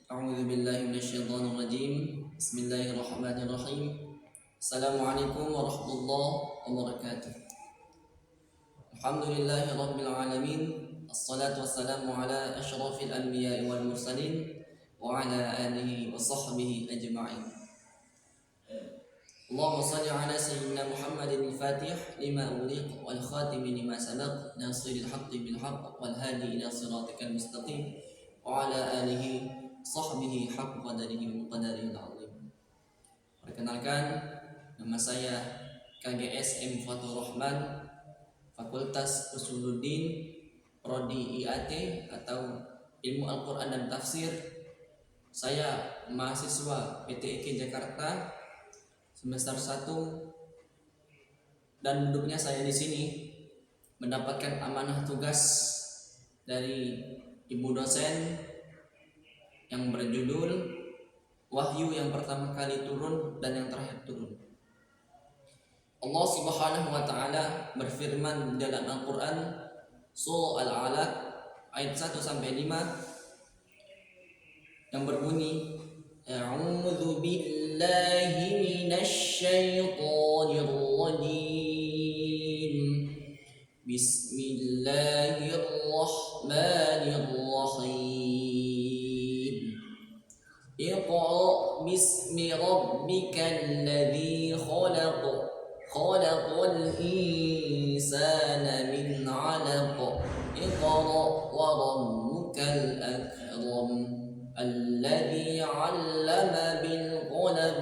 أعوذ بالله من الشيطان الرجيم. بسم الله الرحمن الرحيم. السلام عليكم ورحمة الله وبركاته. الحمد لله رب العالمين. الصلاة والسلام على أشرف الأنبياء والمرسلين وعلى آله وصحبه أجمعين. اللهم صل على سيدنا محمد الفاتح لما أغلق والخاتم لما سبق ناصر الحق بالحق والهادي إلى صراطك المستقيم وعلى آله sahbihi haqq qadarihi wa qadarihil azim. Perkenalkan, nama saya KGS M Fatur Rahman, Fakultas Usuluddin, Prodi IAT atau Ilmu Al-Quran dan Tafsir. Saya mahasiswa PTIK Jakarta semester 1 dan duduknya saya di sini mendapatkan amanah tugas dari ibu dosen yang berjudul Wahyu yang pertama kali turun dan yang terakhir turun. Allah Subhanahu wa taala berfirman dalam Al-Qur'an surah Al-Alaq ayat 1 sampai 5 yang berbunyi A'udzu billahi minasy syaithanir rajim. Bismillahirrahmanirrahim. Iqra' bismi rabbikal ladzi khalaq. Khalaqal insana min 'alaq. Iqra' wa rabbukal akram. Alladzi 'allama bil qalam.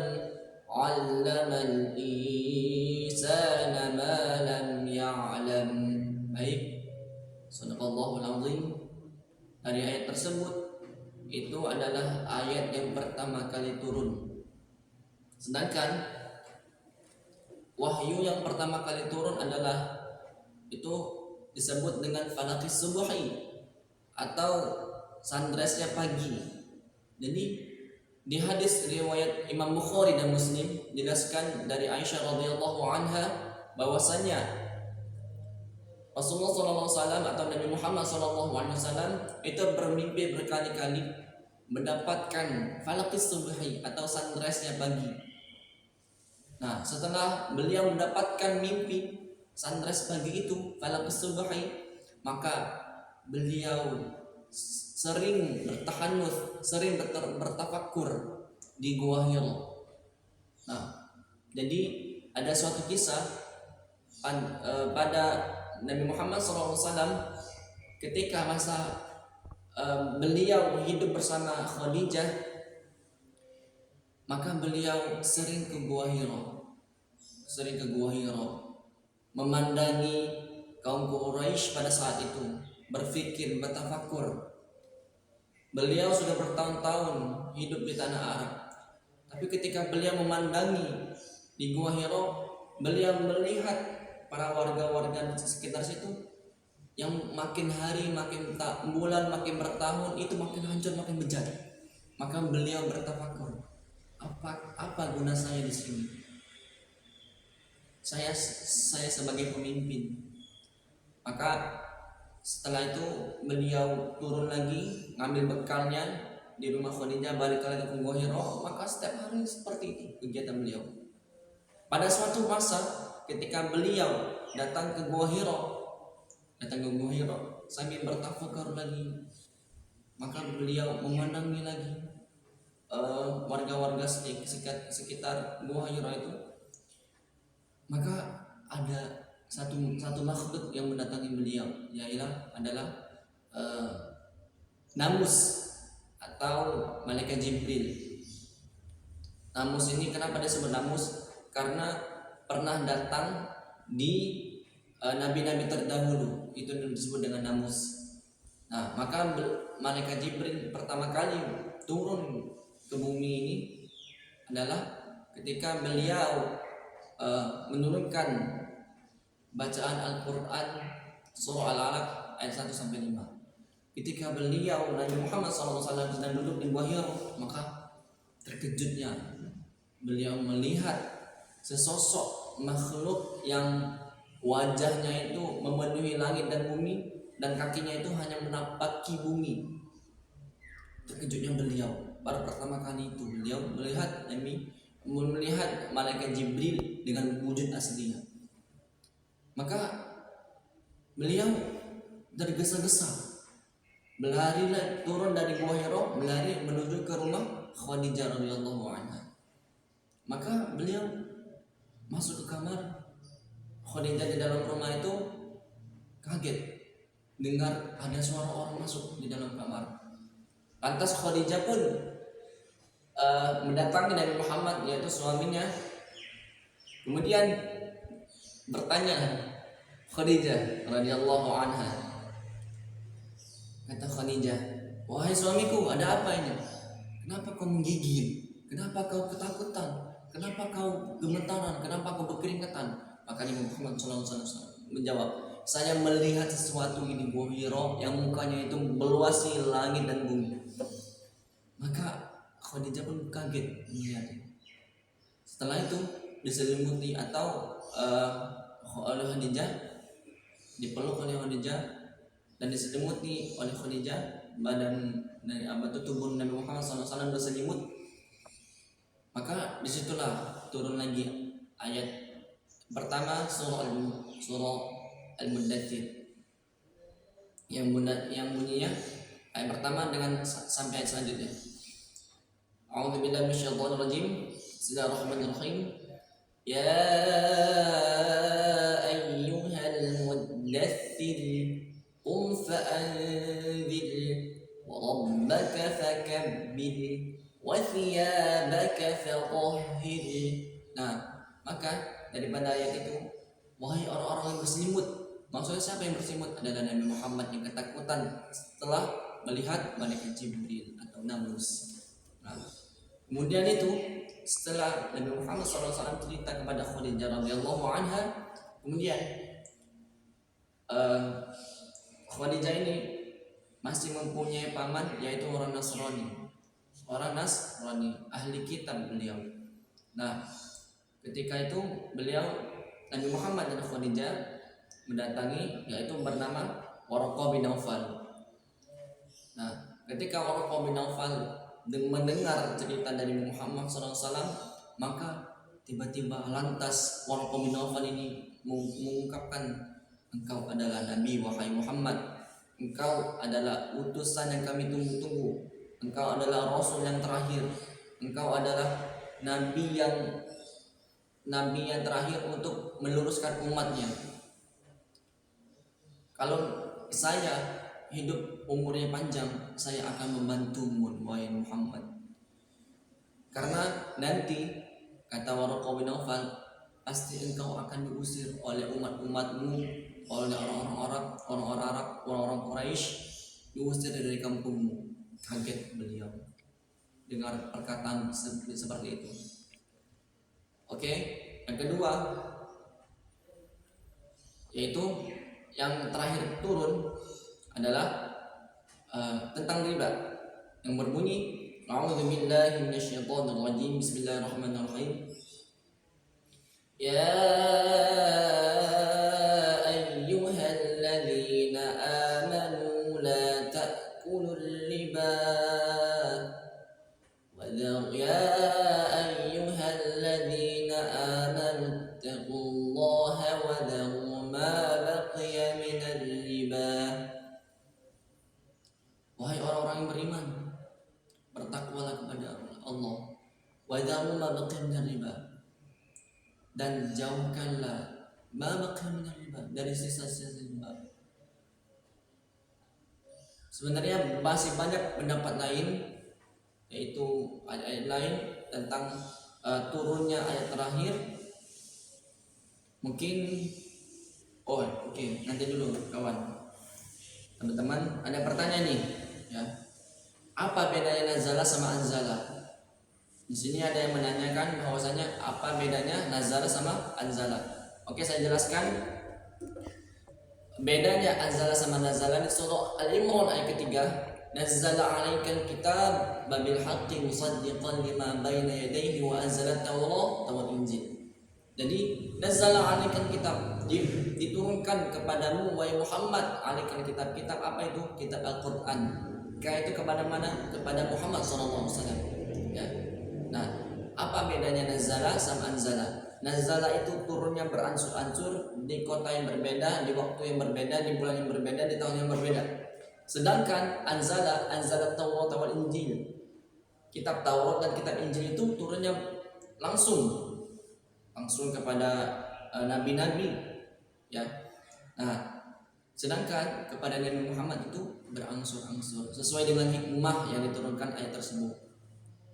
'Allamal insana ma lam ya'lam. Baik. Shadaqallahul azim. Dari ayat tersebut itu adalah ayat yang pertama kali turun. Sedangkan wahyu yang pertama kali turun adalah itu disebut dengan falaqis subhi atau sunrise-nya pagi. Jadi di hadis riwayat Imam Bukhari dan Muslim dijelaskan dari Aisyah radhiyallahu anha bahwasanya Rasulullah SAW atau Nabi Muhammad SAW itu bermimpi berkali-kali mendapatkan falaqis subhi atau sunrise-nya pagi. Nah, setelah beliau mendapatkan mimpi sunrise pagi itu, falaqis subhi, maka beliau sering bertahannuts, sering bertafakkur di Gua Hira. Nah, jadi ada suatu kisah pada Nabi Muhammad SAW ketika masa beliau hidup bersama Khadijah, maka beliau sering ke Gua Hira, memandangi kaum Quraisy pada saat itu, berfikir, bertafakur. Beliau sudah bertahun-tahun hidup di tanah Arab, tapi ketika beliau memandangi di Gua Hira, beliau melihat para warga-warga di sekitar situ yang makin hari, makin bulan, makin bertahun itu makin hancur, makin bejat. Maka beliau bertafakur, apa guna saya di sini? Saya sebagai pemimpin. Maka setelah itu beliau turun lagi, ngambil bekalnya di rumah Khadijah, balik lagi ke Gua Hira. Maka setiap hari seperti itu kegiatan beliau. Pada suatu masa ketika beliau datang ke Gua Hira sambil bertafakur lagi, maka beliau memandangi lagi warga-warga sekitar Gua Hira itu. Maka ada satu makhluk yang mendatangi beliau, yaitu adalah Namus atau malaikat Jibril. Namus ini kenapa disebut Namus? Karena pernah datang di nabi-nabi terdahulu, itu disebut dengan Namus. Nah, maka malaikat Jibril pertama kali turun ke bumi ini adalah ketika beliau menurunkan bacaan Al-Quran surah Al-Alaq ayat 1 sampai 5. Ketika beliau Nabi Muhammad SAW sedang duduk di Gua Hira, maka terkejutnya beliau melihat sesosok makhluk yang wajahnya itu memenuhi langit dan bumi dan kakinya itu hanya menapaki bumi. Terkejutnya beliau. baru pertama kali itu beliau melihat malaikat Jibril dengan wujud aslinya. Maka beliau tergesa-gesa berlari turun dari Gua Hira, berlari menuju ke rumah Khadijah radhiyallahu anha. Maka beliau masuk ke kamar Khadijah. Di dalam rumah itu kaget dengar ada suara orang masuk di dalam kamar. Lantas Khadijah pun mendatangi Nabi Muhammad, yaitu suaminya. Kemudian bertanya Khadijah radhiyallahu anha. Kata Khadijah, "Wahai suamiku, ada apa ini? Kenapa kau menggigil? Kenapa kau ketakutan? Kenapa kau gemetaran? Kenapa kau berkeringatan?" Maka Nabi Muhammad SAW menjawab, "Saya melihat sesuatu di Gua Hira yang mukanya itu meluasi langit dan bumi." Maka Khadijah pun kaget melihatnya. Setelah itu diselimuti atau oleh Khadijah, dipeluk oleh Khadijah dan diselimuti oleh Khadijah badan dari tubuh Nabi Muhammad SAW berselimut. Maka disitulah turun lagi ayat pertama surah Al-Muddathir yang bunyinya ayat pertama dengan sampai ayat selanjutnya. A'udzubillahi minasyaitonir rajim. Bismillahirrahmanirrahim. Ya ayyuhal muddaththir qum fa'anzir wa rabbaka fakabbir wa thiyabaka fatahhir. Nah, maka daripada ayat itu, wahai orang-orang yang berselimut. Maksudnya siapa yang berselimut? Adalah Nabi Muhammad yang ketakutan setelah melihat malaikat Jibril atau Namus. Nah, kemudian itu setelah Nabi Muhammad SAW cerita kepada Khadijah radhiyallahu anha, kemudian Khadijah ini masih mempunyai paman, yaitu orang Nasrani, ahli kitab beliau. Nah, ketika itu beliau Nabi Muhammad dan Khadijah mendatangi, yaitu bernama Waraqah bin Naufal. Nah, ketika Waraqah bin Naufal mendengar cerita dari Muhammad SAW, maka tiba-tiba lantas Waraqah bin Naufal ini mengungkapkan, "Engkau adalah Nabi, wahai Muhammad. Engkau adalah utusan yang kami tunggu-tunggu. Engkau adalah Rasul yang terakhir. Engkau adalah Nabi yang terakhir untuk meluruskan umatnya. Kalau saya hidup umurnya panjang, saya akan membantumu, wahai Muhammad. Karena nanti," kata Waraqah bin Naufal, "pasti engkau akan diusir oleh umat-umatmu, oleh orang-orang Arab, orang-orang Quraisy, diusir dari kampungmu." Kaget beliau dengar perkataan seperti itu. Oke, yang kedua, yaitu yang terakhir turun adalah tentang riba yang berbunyi, "A'udzubillahi minasyaitonir rajim. Bismillahirrahmanirrahim. Ya ayyuhalladzina amanu la ta'kulur riba wa ya ayyuhalladzina amanu taqullaha wa dharu ma baqiya minar riba." Wahai orang-orang yang beriman, bertakwalah kepada Allah. Wa dharu ma baqiya minar riba, dan jauhkanlah ma baqiya minar riba, dari sisa-sisa riba. Sebenarnya masih banyak pendapat lain, yaitu ayat-ayat lain tentang turunnya ayat terakhir. Mungkin nanti dulu kawan. Teman-teman, ada pertanyaan nih, ya. Apa bedanya nazala sama anzala? Di sini ada yang menanyakan bahwasanya apa bedanya nazala sama anzala. Oke, saya jelaskan. Bedanya anzala sama nazala di surah Al-Imran ayat ketiga. Nazzala 'alaikal kitab bil haqqi musaddiqan lima baina yadayhi wa anzala at-taurata wal injil. Jadi nazzala 'alaikal kitab, diturunkan kepadamu wahai Muhammad, 'alaikal kitab. Kitab apa itu? Kitab Al-Qur'an. Itu kepada mana? Kepada Muhammad SAW. bedanya nazala sama anzala. Nazala itu turunnya beransur-ansur di kota yang berbeda, di waktu yang berbeda, di bulan yang berbeda, di tahun yang berbeda. Sedangkan anzala Taurat wal Injil, kitab Taurat dan kitab Injil itu turunnya langsung kepada nabi-nabi, ya. Nah, sedangkan kepada Nabi Muhammad itu berangsur-angsur sesuai dengan hikmah yang diturunkan ayat tersebut.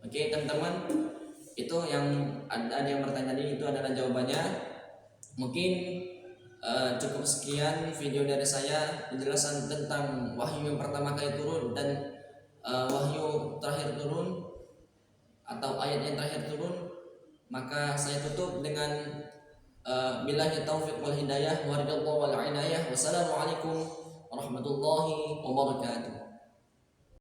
Oke, teman-teman, itu yang ada yang bertanya tadi, itu adalah jawabannya. Mungkin cukup sekian video dari saya, penjelasan tentang wahyu yang pertama kali turun dan wahyu terakhir turun atau ayat yang terakhir turun. Maka saya tutup dengan billahi taufiq wal hidayah wa ridallahu wal inayah. Wassalamualaikum warahmatullahi wabarakatuh.